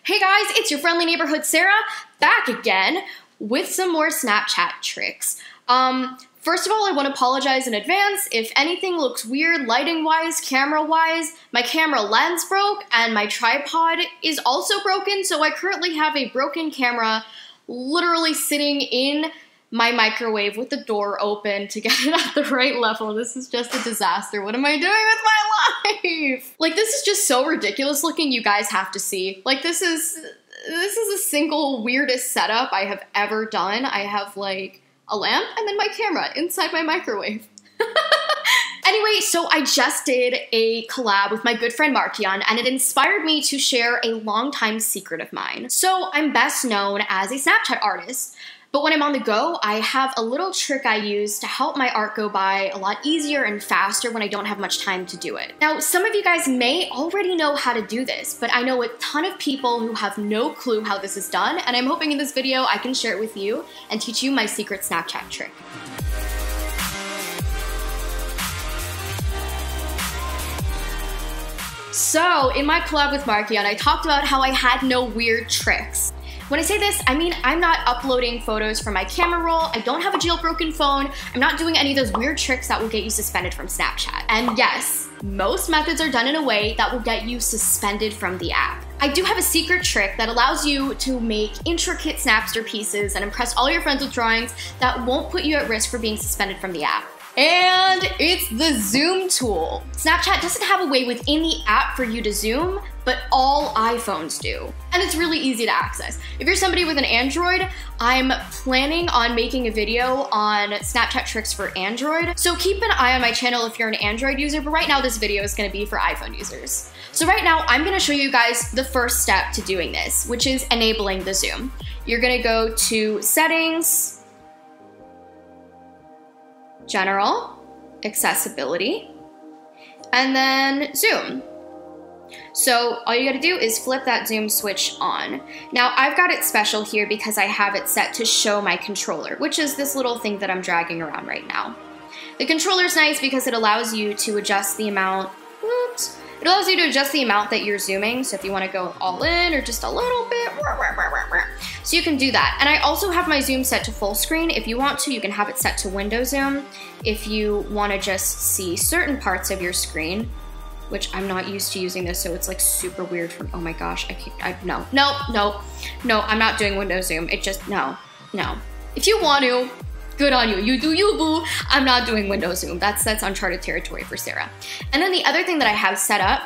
Hey guys, it's your friendly neighborhood Sarah, back again with some more Snapchat tricks. First of all, I want to apologize in advance if anything looks weird lighting-wise, camera-wise. My camera lens broke and my tripod is also broken, so I currently have a broken camera literally sitting in my microwave with the door open to get it at the right level. This is just a disaster. What am I doing with my life? Like, this is just so ridiculous looking, you guys have to see. Like, this is the single weirdest setup I have ever done. I have like a lamp and then my camera inside my microwave. Anyway, so I just did a collab with my good friend Markian, and it inspired me to share a longtime secret of mine. So I'm best known as a Snapchat artist, but when I'm on the go, I have a little trick I use to help my art go by a lot easier and faster when I don't have much time to do it. Now, some of you guys may already know how to do this, but I know a ton of people who have no clue how this is done, and I'm hoping in this video I can share it with you and teach you my secret Snapchat trick. So, in my collab with Markian, I talked about how I had no weird tricks. When I say this, I mean I'm not uploading photos from my camera roll, I don't have a jailbroken phone, I'm not doing any of those weird tricks that will get you suspended from Snapchat. And yes, most methods are done in a way that will get you suspended from the app. I do have a secret trick that allows you to make intricate Snapster pieces and impress all your friends with drawings that won't put you at risk for being suspended from the app. And it's the zoom tool. Snapchat doesn't have a way within the app for you to zoom, but all iPhones do. And it's really easy to access. If you're somebody with an Android, I'm planning on making a video on Snapchat tricks for Android. So keep an eye on my channel if you're an Android user, but right now this video is gonna be for iPhone users. So right now, I'm gonna show you guys the first step to doing this, which is enabling the zoom. You're gonna go to Settings, General, Accessibility, and then Zoom. So all you gotta do is flip that zoom switch on. Now I've got it special here because I have it set to show my controller, which is this little thing that I'm dragging around right now. The controller's nice because it allows you to adjust the amount, it allows you to adjust the amount that you're zooming, so if you wanna go all in or just a little bit, so you can do that. And I also have my zoom set to full screen. If you want to, you can have it set to window zoom. If you wanna just see certain parts of your screen, which I'm not used to using this, so it's like super weird from, oh my gosh, no, I'm not doing window zoom. It just, no. If you want to, good on you, you do you, boo. I'm not doing window zoom. That's uncharted territory for Sarah. And then the other thing that I have set up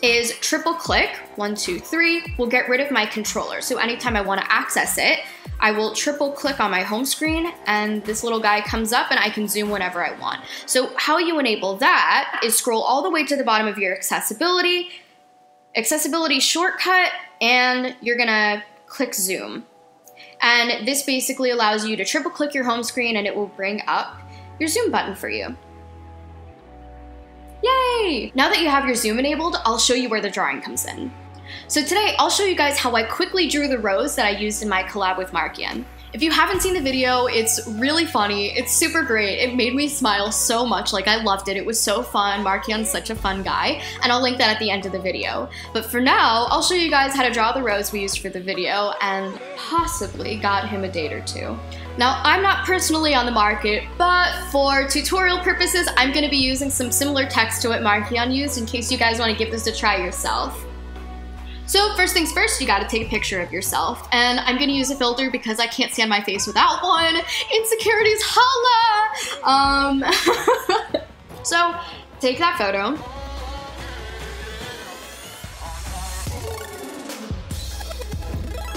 is triple click, 1, 2, 3, will get rid of my controller. So anytime I wanna access it, I will triple click on my home screen and this little guy comes up and I can zoom whenever I want. So how you enable that is scroll all the way to the bottom of your accessibility shortcut, and you're gonna click zoom. And this basically allows you to triple click your home screen and it will bring up your zoom button for you. Yay! Now that you have your zoom enabled, I'll show you where the drawing comes in. So today, I'll show you guys how I quickly drew the rose that I used in my collab with Markian. If you haven't seen the video, it's really funny, it's super great, it made me smile so much, like I loved it, it was so fun, Markian's such a fun guy, and I'll link that at the end of the video. But for now, I'll show you guys how to draw the rose we used for the video, and possibly got him a date or two. Now, I'm not personally on the market, but for tutorial purposes, I'm gonna be using some similar text to what Markian used in case you guys wanna give this a try yourself. So first things first, you gotta take a picture of yourself, and I'm gonna use a filter because I can't stand my face without one. Insecurities, holla! So take that photo.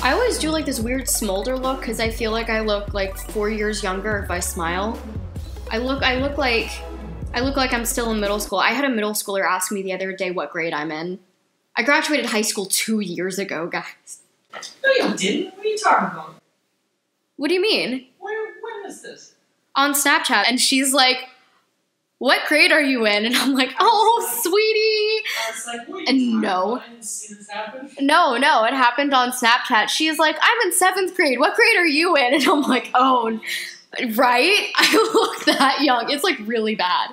I always do like this weird smolder look because I feel like I look like 4 years younger if I smile. I look like I'm still in middle school. I had a middle schooler ask me the other day what grade I'm in. I graduated high school 2 years ago, guys. No, you didn't. What are you talking about? What do you mean? When was this? On Snapchat, and she's like, what grade are you in? And I'm like, oh, sweetie. I was like, what are you and talking no. about? I didn't see this happen. No, it happened on Snapchat. She's like, I'm in 7th grade. What grade are you in? And I'm like, oh, right? I look that young. It's like really bad.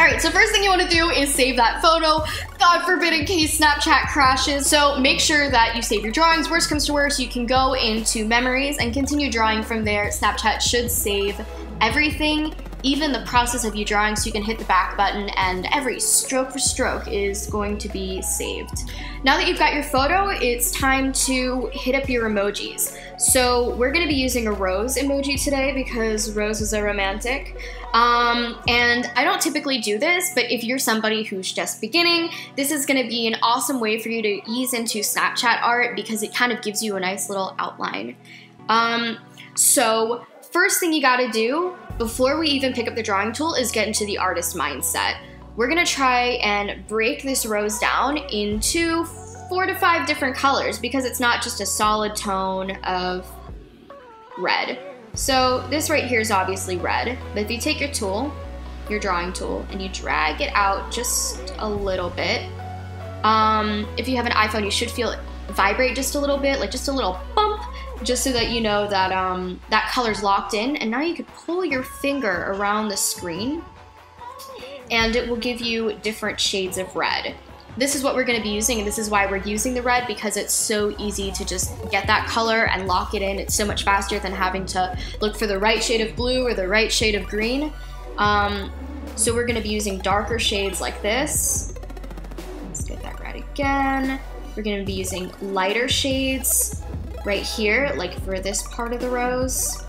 All right, so first thing you want to do is save that photo. God forbid in case Snapchat crashes. So make sure that you save your drawings. Worst comes to worst, you can go into memories and continue drawing from there. Snapchat should save everything, even the process of you drawing, so you can hit the back button and every stroke for stroke is going to be saved. Now that you've got your photo, it's time to hit up your emojis. So we're gonna be using a rose emoji today because roses are romantic. And I don't typically do this, but if you're somebody who's just beginning, this is gonna be an awesome way for you to ease into Snapchat art because it kind of gives you a nice little outline. So first thing you gotta do before we even pick up the drawing tool is get into the artist mindset. We're gonna try and break this rose down into 4 to 5 different colors because it's not just a solid tone of red. So this right here is obviously red, but if you take your tool, your drawing tool, and you drag it out just a little bit, if you have an iPhone, you should feel it vibrate just a little bit, like just a little bump, just so that you know that that color's locked in. And now you can pull your finger around the screen and it will give you different shades of red. This is what we're gonna be using, and this is why we're using the red, because it's so easy to just get that color and lock it in. It's so much faster than having to look for the right shade of blue or the right shade of green. So we're gonna be using darker shades like this. Let's get that red again. We're gonna be using lighter shades right here, like for this part of the rose.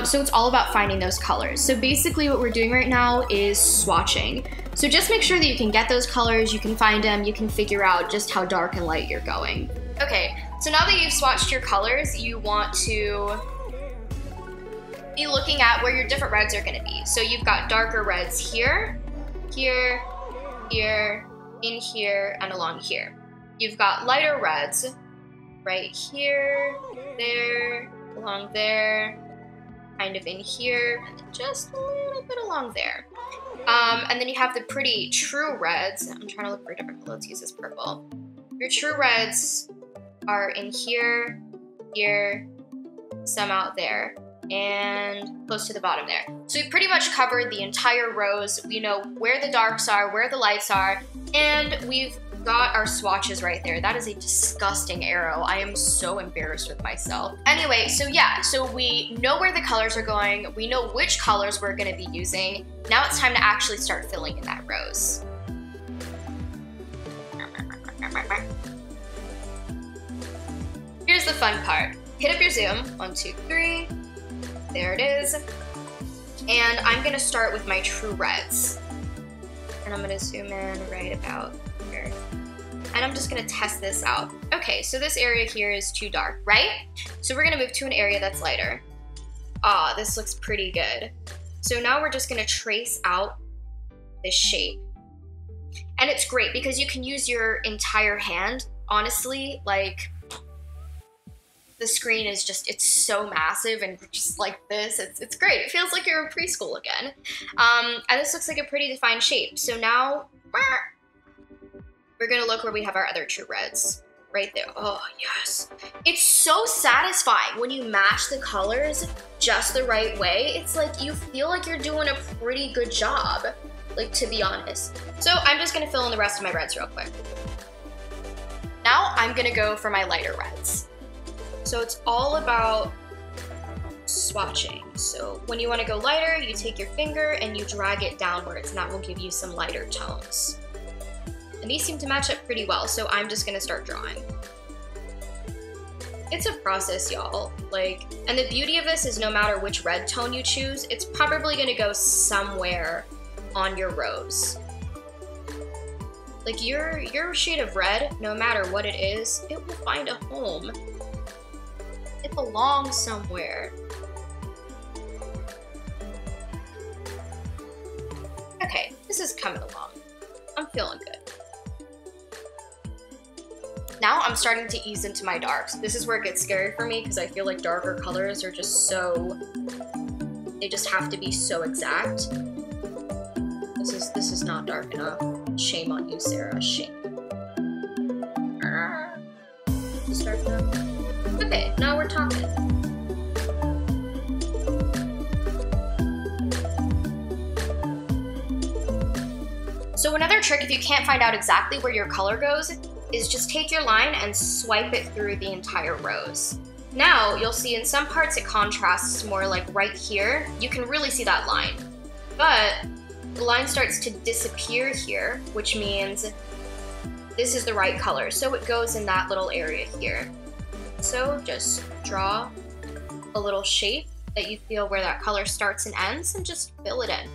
So it's all about finding those colors. So basically what we're doing right now is swatching. So just make sure that you can get those colors, you can find them, you can figure out just how dark and light you're going. Okay, so now that you've swatched your colors, you want to be looking at where your different reds are gonna be. So you've got darker reds here, here, here, in here, and along here. You've got lighter reds right here, there, along there, kind of in here, and then just a little bit along there. And then you have the pretty true reds. I'm trying to look for a different color. Let's use this purple. Your true reds are in here, here, some out there, and close to the bottom there. So we pretty much covered the entire rose. We know where the darks are, where the lights are, and we've got our swatches right there. That is a disgusting arrow. I am so embarrassed with myself. Anyway, so yeah, so we know where the colors are going. We know which colors we're gonna be using. Now it's time to actually start filling in that rose. Here's the fun part. Hit up your zoom. 1, 2, 3. There it is. And I'm gonna start with my true reds. And I'm gonna zoom in right about here. And I'm just gonna test this out. Okay, so this area here is too dark, right? So we're gonna move to an area that's lighter. Ah, this looks pretty good. So now we're just gonna trace out this shape. And it's great because you can use your entire hand. Honestly, like, the screen is just, it's so massive and just like this, it's great. It feels like you're in preschool again. And this looks like a pretty defined shape. So now, we're gonna look where we have our other true reds. Right there. Oh, yes. It's so satisfying when you match the colors just the right way. It's like you feel like you're doing a pretty good job, like, to be honest. So I'm just gonna fill in the rest of my reds real quick. Now I'm gonna go for my lighter reds. So it's all about swatching. So when you wanna go lighter, you take your finger and you drag it downwards, and that will give you some lighter tones. And these seem to match up pretty well, so I'm just gonna start drawing. It's a process, y'all. Like, and the beauty of this is no matter which red tone you choose, it's probably gonna go somewhere on your rose. Like your shade of red, no matter what it is, it will find a home. It belongs somewhere. Okay, this is coming along. I'm feeling good. Now I'm starting to ease into my darks. This is where it gets scary for me because I feel like darker colors are just so, they just have to be so exact. This is not dark enough. Shame on you, Sarah, shame. Start now. Okay, now we're talking. So another trick, if you can't find out exactly where your color goes, is just take your line and swipe it through the entire rose. Now, you'll see in some parts it contrasts more, like right here. You can really see that line. But the line starts to disappear here, which means this is the right color. So it goes in that little area here. So just draw a little shape that you feel where that color starts and ends, and just fill it in.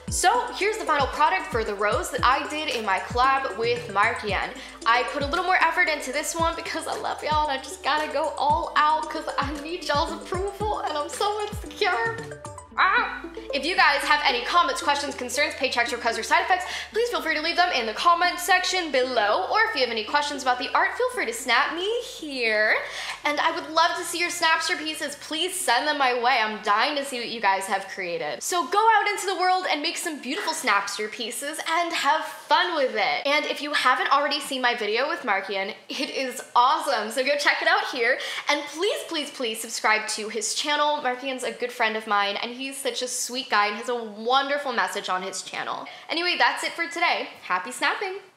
So here's the final product for the rose that I did in my collab with Markian. I put a little more effort into this one because I love y'all and I just gotta go all out because I need y'all's approval and I'm so insecure. If you guys have any comments, questions, concerns, paychecks, requests, or side effects, please feel free to leave them in the comment section below. Or if you have any questions about the art, feel free to snap me here. And I would love to see your Snapster pieces. Please send them my way. I'm dying to see what you guys have created. So go out into the world and make some beautiful Snapster pieces and have fun with it. And if you haven't already seen my video with Markian, it is awesome. So go check it out here. And please, please, please subscribe to his channel. Markian's a good friend of mine and he's such a sweet guy and has a wonderful message on his channel. Anyway, that's it for today. Happy snapping!